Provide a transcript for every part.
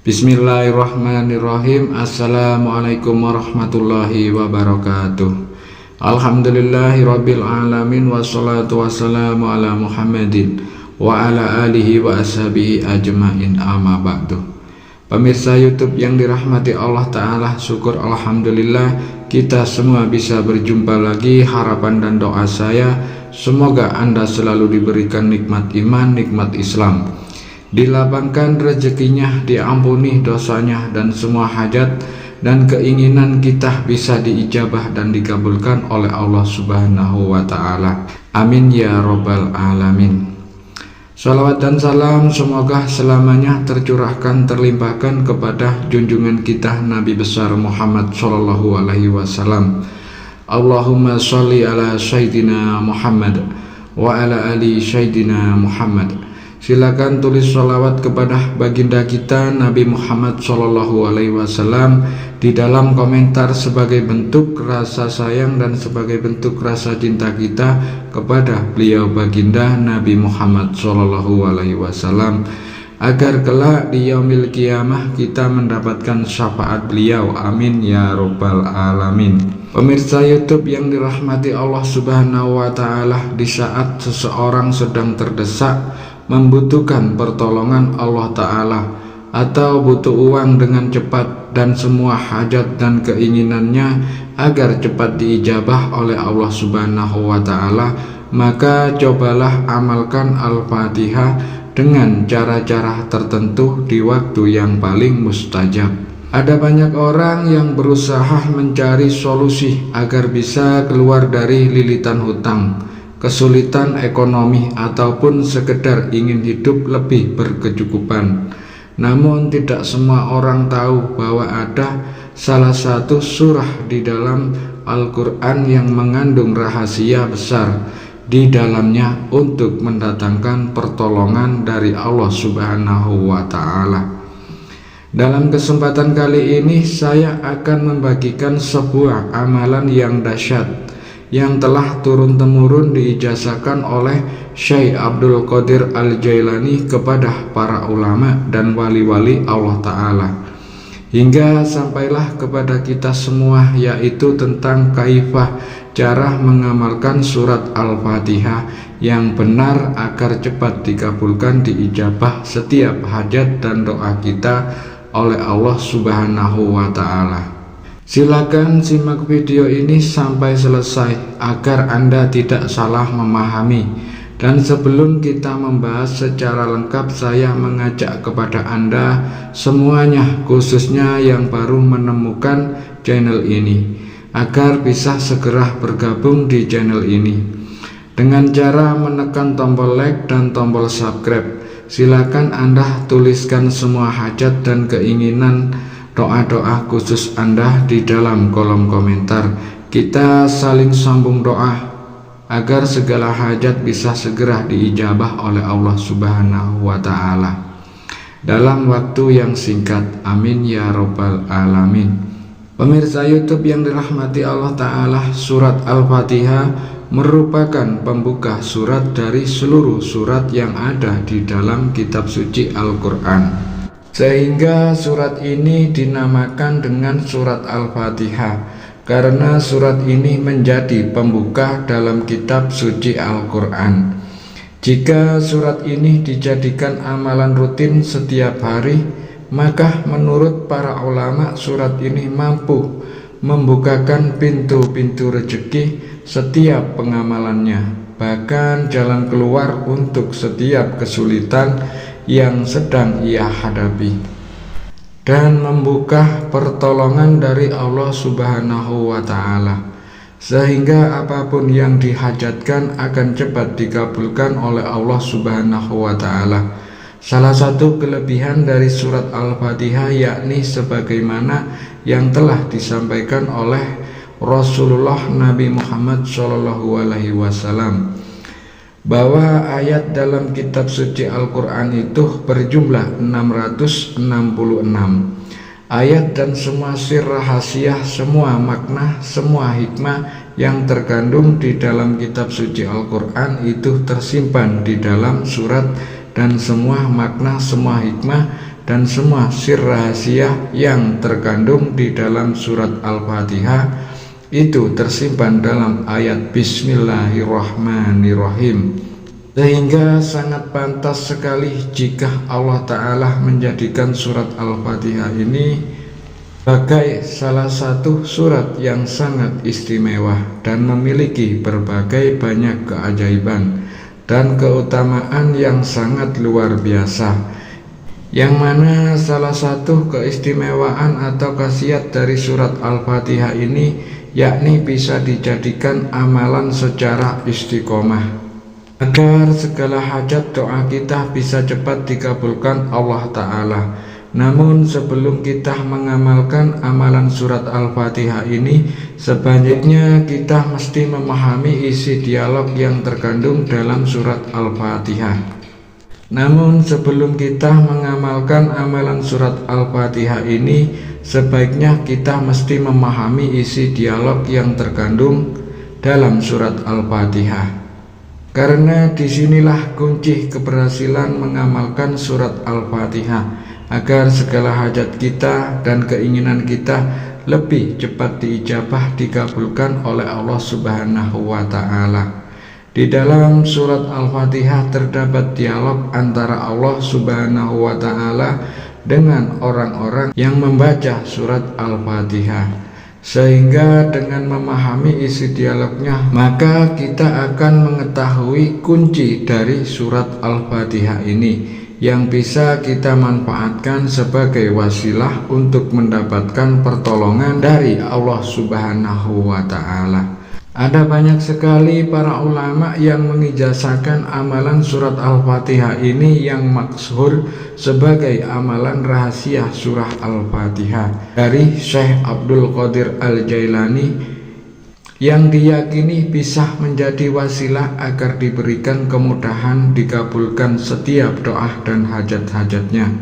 Bismillahirrahmanirrahim. Assalamualaikum warahmatullahi wabarakatuh. Alhamdulillahirabbil alamin, wassalatu wassalamu ala Muhammadin wa ala alihi wa ashabihi ajmain, amma ba'du. Pemirsa YouTube yang dirahmati Allah Ta'ala, syukur alhamdulillah kita semua bisa berjumpa lagi. Harapan dan doa saya, semoga Anda selalu diberikan nikmat iman, nikmat Islam, dilapangkan rezekinya, diampuni dosanya, dan semua hajat dan keinginan kita bisa diijabah dan dikabulkan oleh Allah Subhanahu wa Ta'ala. Amin ya robbal alamin. Salawat dan salam semoga selamanya tercurahkan, terlimpahkan kepada junjungan kita Nabi besar Muhammad Sallallahu Alaihi Wasallam. Allahumma sholli ala Sayyidina Muhammad wa ala ali Sayyidina Muhammad. Silakan tulis sholawat kepada baginda kita Nabi Muhammad Sallallahu Alaihi Wasallam di dalam komentar sebagai bentuk rasa sayang dan sebagai bentuk rasa cinta kita kepada beliau baginda Nabi Muhammad Sallallahu Alaihi Wasallam, agar kelak di yaumil qiyamah kita mendapatkan syafaat beliau. Amin ya robbal alamin. Pemirsa YouTube yang dirahmati Allah Subhanahu wa Ta'ala, di saat seseorang sedang terdesak, membutuhkan pertolongan Allah Ta'ala, atau butuh uang dengan cepat dan semua hajat dan keinginannya agar cepat diijabah oleh Allah Subhanahu wa Ta'ala, maka cobalah amalkan Al-Fatihah dengan cara-cara tertentu di waktu yang paling mustajab. Ada banyak orang yang berusaha mencari solusi agar bisa keluar dari lilitan hutang, kesulitan ekonomi, ataupun sekedar ingin hidup lebih berkecukupan. Namun tidak semua orang tahu bahwa ada salah satu surah di dalam Al-Quran yang mengandung rahasia besar di dalamnya untuk mendatangkan pertolongan dari Allah Subhanahu wa Ta'ala. Dalam kesempatan kali ini saya akan membagikan sebuah amalan yang dahsyat yang telah turun-temurun diijazahkan oleh Syekh Abdul Qadir Al-Jailani kepada para ulama dan wali-wali Allah Ta'ala, hingga sampailah kepada kita semua, yaitu tentang kaifah cara mengamalkan surat Al-Fatihah yang benar agar cepat dikabulkan, diijabah setiap hajat dan doa kita oleh Allah Subhanahu wa Ta'ala. Silakan simak video ini sampai selesai agar Anda tidak salah memahami. Dan sebelum kita membahas secara lengkap, saya mengajak kepada Anda semuanya, khususnya yang baru menemukan channel ini, agar bisa segera bergabung di channel ini dengan cara menekan tombol like dan tombol subscribe. Silakan Anda tuliskan semua hajat dan keinginan, doa-doa khusus Anda di dalam kolom komentar. Kita saling sambung doa agar segala hajat bisa segera diijabah oleh Allah Subhanahu wa Ta'ala dalam waktu yang singkat. Amin ya robbal alamin. Pemirsa YouTube yang dirahmati Allah Ta'ala, surat Al-Fatihah merupakan pembuka surat dari seluruh surat yang ada di dalam kitab suci Al-Quran, sehingga surat ini dinamakan dengan surat Al-Fatihah karena surat ini menjadi pembuka dalam kitab suci Al-Quran. Jika surat ini dijadikan amalan rutin setiap hari, maka menurut para ulama surat ini mampu membukakan pintu-pintu rezeki setiap pengamalannya, bahkan jalan keluar untuk setiap kesulitan yang sedang ia hadapi, dan membuka pertolongan dari Allah Subhanahu wa Ta'ala, sehingga apapun yang dihajatkan akan cepat dikabulkan oleh Allah Subhanahu wa Ta'ala. Salah satu kelebihan dari surat Al-Fatihah yakni sebagaimana yang telah disampaikan oleh Rasulullah Nabi Muhammad Sallallahu Alaihi Wasallam, bahwa ayat dalam kitab suci Al-Quran itu berjumlah 666 ayat, dan semua sir rahasia, semua makna, semua hikmah yang terkandung di dalam kitab suci Al-Quran itu tersimpan di dalam surat, dan semua makna, semua hikmah dan semua sir rahasia yang terkandung di dalam surat Al-Fatihah itu tersimpan dalam ayat Bismillahirrahmanirrahim, sehingga sangat pantas sekali jika Allah Ta'ala menjadikan surat Al-Fatihah ini sebagai salah satu surat yang sangat istimewa dan memiliki berbagai banyak keajaiban dan keutamaan yang sangat luar biasa, yang mana salah satu keistimewaan atau khasiat dari surat Al-Fatihah ini yakni bisa dijadikan amalan secara istiqomah agar segala hajat doa kita bisa cepat dikabulkan Allah Ta'ala. Namun sebelum kita mengamalkan amalan surat Al-Fatihah ini, sebaiknya kita mesti memahami isi dialog yang terkandung dalam surat Al-Fatihah. Namun sebelum kita mengamalkan amalan surat Al-Fatihah ini, sebaiknya kita mesti memahami isi dialog yang terkandung dalam surat Al-Fatihah. Karena disinilah kunci keberhasilan mengamalkan surat Al-Fatihah, agar segala hajat kita dan keinginan kita lebih cepat diijabah dikabulkan oleh Allah Subhanahu wa Ta'ala. Di dalam surat Al-Fatihah terdapat dialog antara Allah Subhanahu wa Ta'ala dengan orang-orang yang membaca surat Al-Fatihah, sehingga dengan memahami isi dialognya maka kita akan mengetahui kunci dari surat Al-Fatihah ini yang bisa kita manfaatkan sebagai wasilah untuk mendapatkan pertolongan dari Allah Subhanahu wa Ta'ala. Ada banyak sekali para ulama yang mengijazahkan amalan surat Al-Fatihah ini yang masyhur sebagai amalan rahasia surah Al-Fatihah dari Syekh Abdul Qadir Al-Jailani, yang diyakini bisa menjadi wasilah agar diberikan kemudahan dikabulkan setiap doa dan hajat-hajatnya.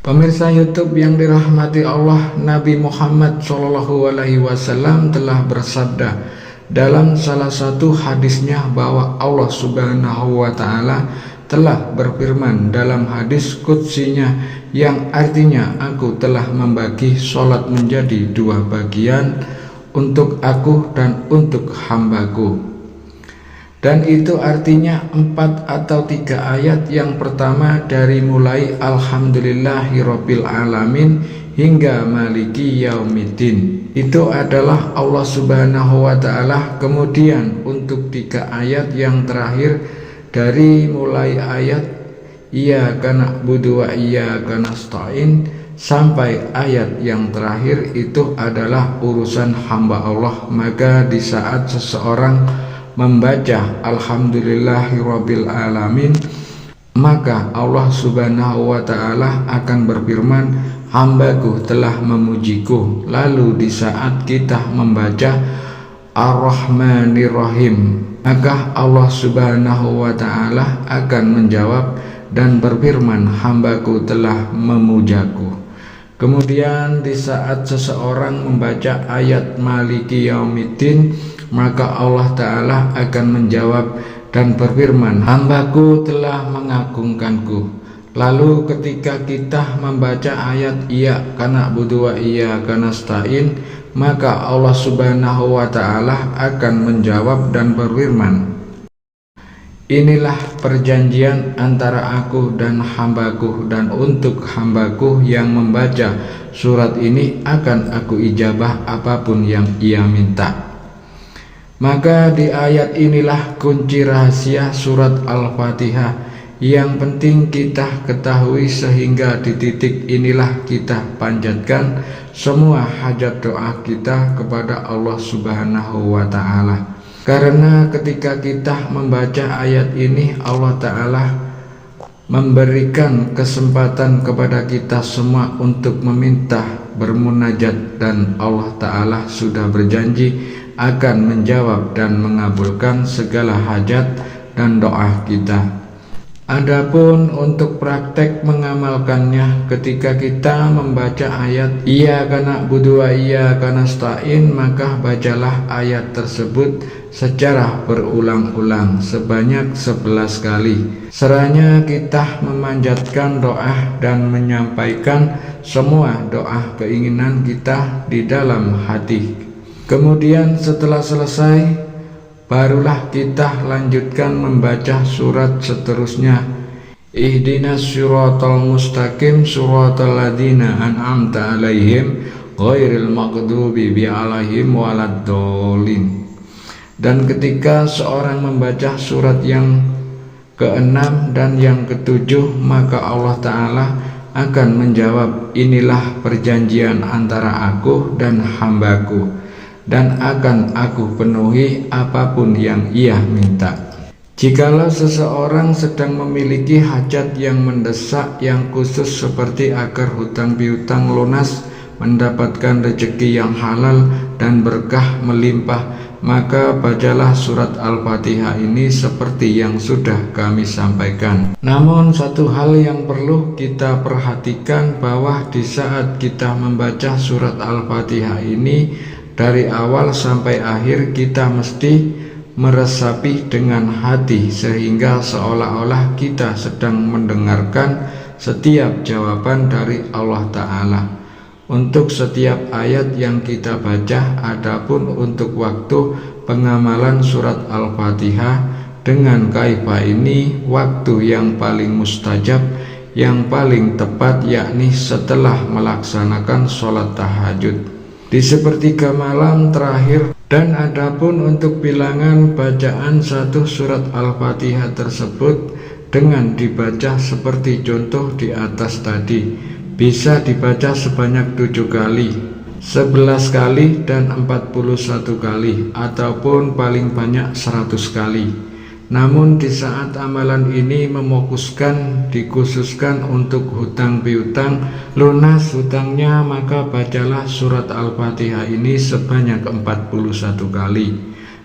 Pemirsa YouTube yang dirahmati Allah, Nabi Muhammad SAW telah bersabda dalam salah satu hadisnya bahwa Allah Subhanahu wa Ta'ala telah berfirman dalam hadis qudsinya yang artinya, aku telah membagi sholat menjadi 2 bagian, untuk aku dan untuk hambaku. Dan itu artinya 4 atau 3 ayat. Yang pertama dari mulai Alhamdulillahirabbil alamin hingga Maliki Yaumiddin, itu adalah Allah Subhanahu wa Ta'ala. Kemudian untuk 3 ayat yang terakhir dari mulai ayat Iyyaka na'budu wa iyyaka nasta'in sampai ayat yang terakhir itu adalah urusan hamba Allah. Maka di saat seseorang membaca Alhamdulillahirabbil alamin, maka Allah Subhanahu wa Ta'ala akan berfirman, hambaku telah memujiku. Lalu di saat kita membaca Ar-Rahmanir-Rahim, maka Allah Subhanahu wa Ta'ala akan menjawab dan berfirman, hambaku telah memujaku. Kemudian di saat seseorang membaca ayat Maliki Yaumiddin, maka Allah Ta'ala akan menjawab dan berfirman, hambaku telah mengagungkanku. Lalu ketika kita membaca ayat Iyyaka na'budu wa iyyaka nasta'in, maka Allah Subhanahu wa Ta'ala akan menjawab dan berfirman, inilah perjanjian antara aku dan hambaku, dan untuk hambaku yang membaca surat ini akan aku ijabah apapun yang ia minta. Maka di ayat inilah kunci rahasia surat Al-Fatihah yang penting kita ketahui, sehingga di titik inilah kita panjatkan semua hajat doa kita kepada Allah Subhanahu wa Ta'ala. Karena ketika kita membaca ayat ini, Allah Ta'ala memberikan kesempatan kepada kita semua untuk meminta, bermunajat, dan Allah Ta'ala sudah berjanji akan menjawab dan mengabulkan segala hajat dan doa kita. Adapun untuk praktek mengamalkannya, ketika kita membaca ayat Iyyaka na'budu wa iyyaka nasta'in, maka bacalah ayat tersebut secara berulang-ulang sebanyak 11 kali. Seraya kita memanjatkan doa dan menyampaikan semua doa keinginan kita di dalam hati. Kemudian setelah selesai, barulah kita lanjutkan membaca surat seterusnya. Ihdinas siratal mustaqim siratal ladzina an'amta 'alaihim ghairil maghdubi 'alaihim waladdallin. Dan ketika seorang membaca surat yang ke-6 dan yang ke-7, maka Allah Ta'ala akan menjawab, inilah perjanjian antara aku dan hambaku, dan akan aku penuhi apapun yang ia minta. Jikalau seseorang sedang memiliki hajat yang mendesak yang khusus seperti agar hutang piutang lunas, mendapatkan rezeki yang halal dan berkah melimpah, maka bacalah surat Al-Fatihah ini seperti yang sudah kami sampaikan. Namun satu hal yang perlu kita perhatikan, bahwa di saat kita membaca surat Al-Fatihah ini, dari awal sampai akhir kita mesti meresapi dengan hati, sehingga seolah-olah kita sedang mendengarkan setiap jawaban dari Allah Ta'ala untuk setiap ayat yang kita baca. Adapun untuk waktu pengamalan surat Al-Fatihah dengan kaifah ini, waktu yang paling mustajab, yang paling tepat, yakni setelah melaksanakan sholat tahajud di sepertiga malam terakhir. Dan adapun untuk bilangan bacaan satu surat Al-Fatihah tersebut dengan dibaca seperti contoh di atas tadi, bisa dibaca sebanyak 7 kali, 11 kali, dan 41 kali, ataupun paling banyak 100 kali. Namun di saat amalan ini dikhususkan untuk hutang piutang lunas hutangnya, maka bacalah surat Al-Fatihah ini sebanyak 41 kali.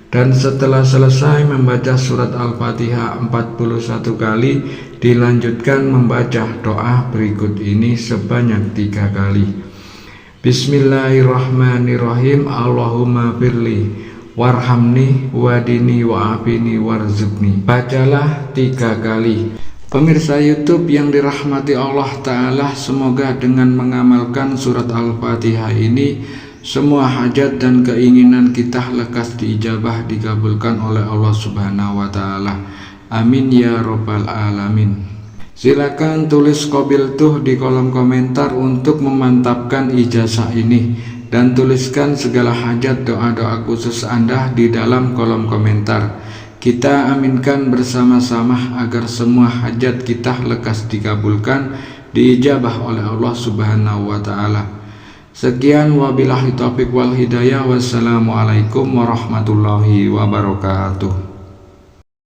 Dan setelah selesai membaca surat Al-Fatihah 41 kali, dilanjutkan membaca doa berikut ini sebanyak 3 kali. Bismillahirrahmanirrahim. Allahumma firli warhamni wadini wa'afini warzuqni. Bacalah 3 kali. Pemirsa YouTube yang dirahmati Allah Ta'ala, semoga dengan mengamalkan surat Al-Fatihah ini, semua hajat dan keinginan kita lekas diijabah, dikabulkan oleh Allah Subhanahu wa Ta'ala. Amin ya Rabbal Alamin. Silakan tulis qabiltuh di kolom komentar untuk memantapkan ijazah ini, dan tuliskan segala hajat doa-doa khusus Anda di dalam kolom komentar. Kita aminkan bersama-sama agar semua hajat kita lekas dikabulkan, diijabah oleh Allah Subhanahu wa Ta'ala. Sekian, wabillahi taufiq wal hidayah. Wassalamualaikum warahmatullahi wabarakatuh.